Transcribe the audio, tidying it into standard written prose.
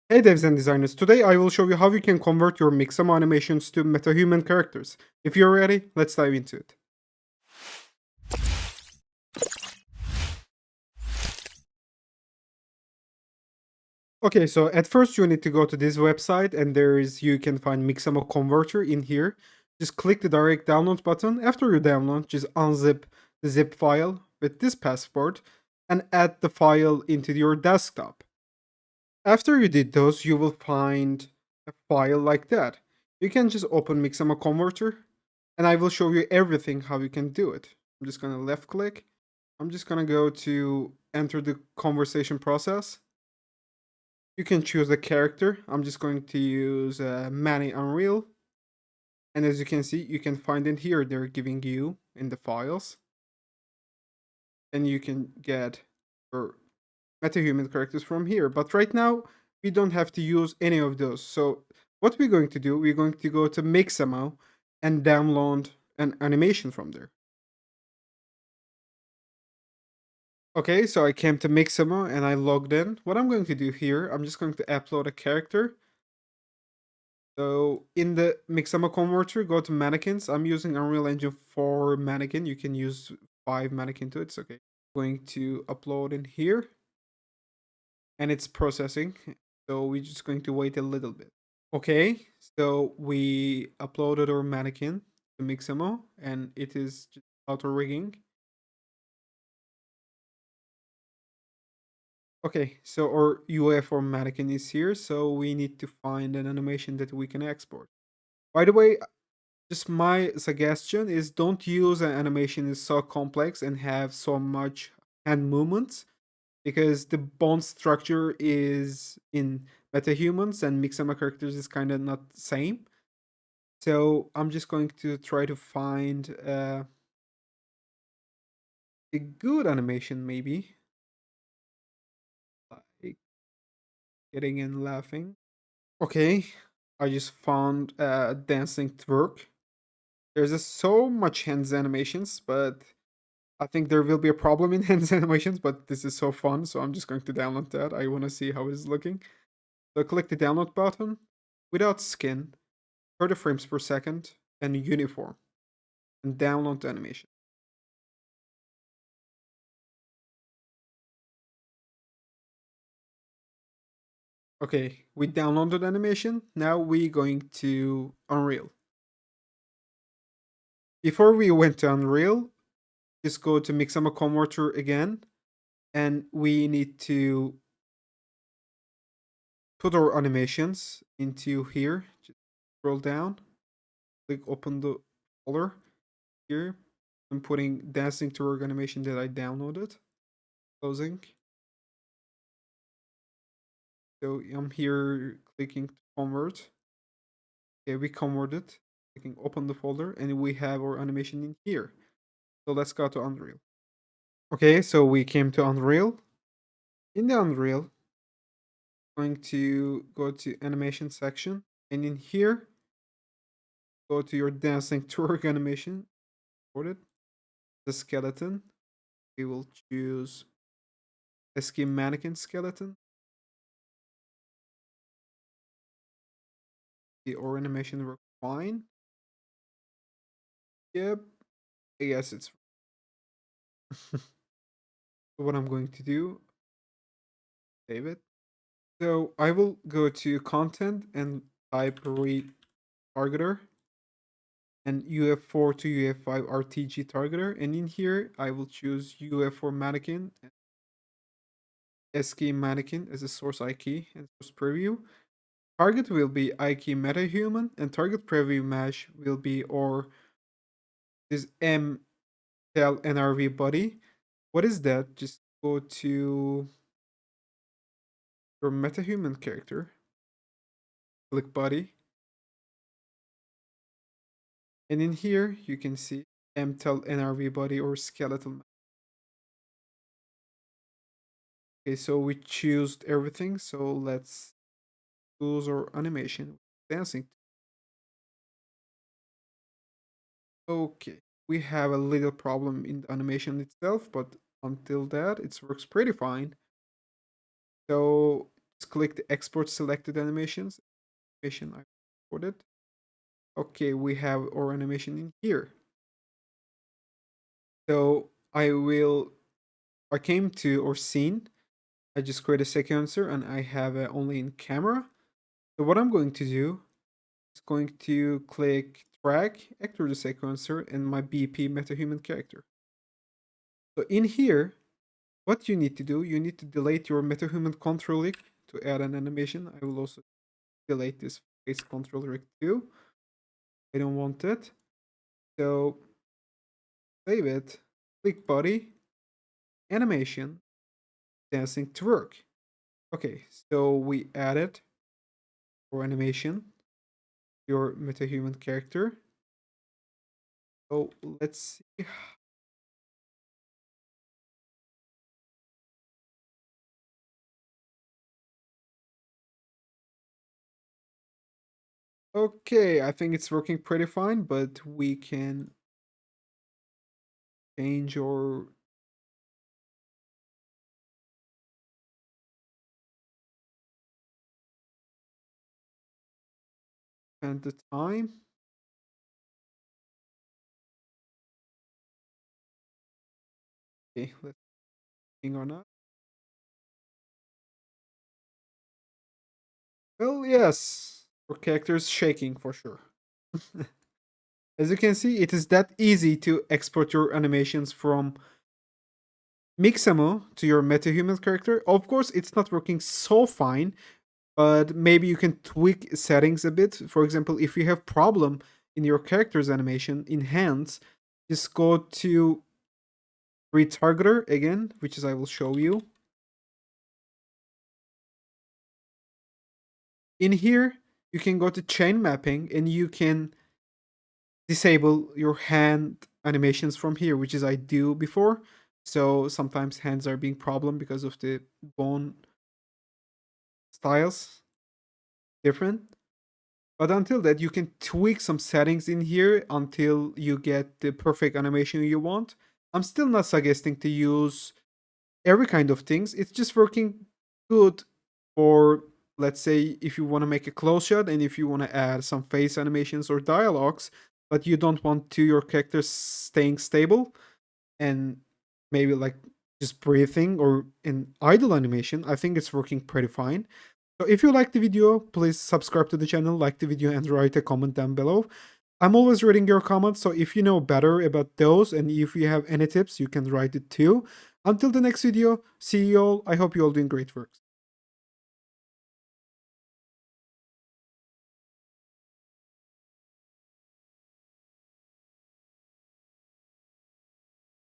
Hey devs and designers, today I will show you how you can convert your Mixamo animations to metahuman characters. If you're ready, let's dive into it. Okay, so at first you need to go to this website and you can find Mixamo Converter in here. Just click the direct download button. After you download, just unzip the zip file with this passport and add the file into your desktop. After you did those, you will find a file like that. You can just open Mixamo Converter and I will show you everything how you can do it. I'm just gonna left click. I'm just gonna go to enter the conversation process. You can choose a character. I'm just going to use Manny Unreal. And as you can see, you can find it here. They're giving you in the files. And you can get your metahuman characters from here. But right now, we don't have to use any of those. So what we're going to do, we're going to go to Mixamo and download an animation from there. Okay, so I came to Mixamo and I logged in. What I'm going to do here, I'm just going to upload a character. So in the Mixamo converter, go to mannequins. I'm using Unreal Engine 4 mannequin. You can use 5 mannequin to it. It's okay. Going to upload in here and it's processing. So we're just going to wait a little bit. Okay, so we uploaded our mannequin to Mixamo and it is just auto rigging. Okay, so our UE4 mannequin is here, so we need to find an animation that we can export. By the way, just my suggestion is don't use an animation is so complex and have so much hand movements because the bone structure is in metahumans and Mixama characters is kind of not the same. So I'm just going to try to find a good animation, maybe like getting and laughing. Okay, I just found dancing twerk. There's just so much hands animations, but I think there will be a problem in hands animations. But this is so fun, so I'm just going to download that. I want to see how it's looking. So click the download button without skin, 30 frames per second, and uniform, and download the animation. Okay, we downloaded animation. Now we're going to Unreal. Before we went to Unreal, just go to Mixamo Converter again, and we need to put our animations into here. Just scroll down, click open the folder here. I'm putting dancing twerk animation that I downloaded. Closing. So I'm here clicking to convert. Okay, we converted. Clicking open the folder, and we have our animation in here. So let's go to Unreal. Okay, so we came to Unreal. In the Unreal, going to go to animation section, and in here, go to your dancing twerk animation. Imported the skeleton. We will choose a skin mannequin skeleton. The or animation works fine. Yep, I guess it's what I'm going to do. Save it. So I will go to content and type retargeter and UF4 to UF5 RTG targeter. And in here, I will choose UF4 mannequin and SK mannequin as a source IK and source preview. Target will be IK metahuman and target preview mesh will be or this M tell NRV body. What is that? Just go to your metahuman character, click body, and in here you can see MTEL NRV body or skeletal. Okay, so we choose everything. So let's choose our animation dancing. Okay, we have a little problem in the animation itself, but until that, it works pretty fine. So Just click the export selected animations. Animation I exported. Okay, we have our animation in here. So I came to our scene. I just create a sequencer and I have it only in camera. So what I'm going to do is going to click track, actor the sequencer, and my BP metahuman character. So in here, what you need to do, you need to delete your metahuman control rig to add an animation. I will also delete this face control rig too. I don't want it. So save it, click body, animation, dancing to work. Okay, so we added for animation your metahuman character. So let's see. Okay, I think it's working pretty fine, but we can change or spend the time. Okay, let's hang on up. Well, yes, our character is shaking for sure. As you can see, it is that easy to export your animations from Mixamo to your MetaHuman character. Of course, it's not working so fine, but maybe you can tweak settings a bit. For example, if you have problem in your character's animation in hands, just go to retargeter again, which is I will show you. In here, you can go to chain mapping and you can disable your hand animations from here, which is I do before. So sometimes hands are being problem because of the bone styles different. But until that, you can tweak some settings in here until you get the perfect animation you want. I'm still not suggesting to use every kind of things. It's just working good for, let's say, if you want to make a close shot and if you want to add some face animations or dialogues, but you don't want to your character staying stable and maybe like just breathing or in idle animation. I think it's working pretty fine. So if you like the video, please subscribe to the channel, like the video, and write a comment down below. I'm always reading your comments, so if you know better about those and if you have any tips, you can write it too. Until the next video, see you all. I hope you all doing great works.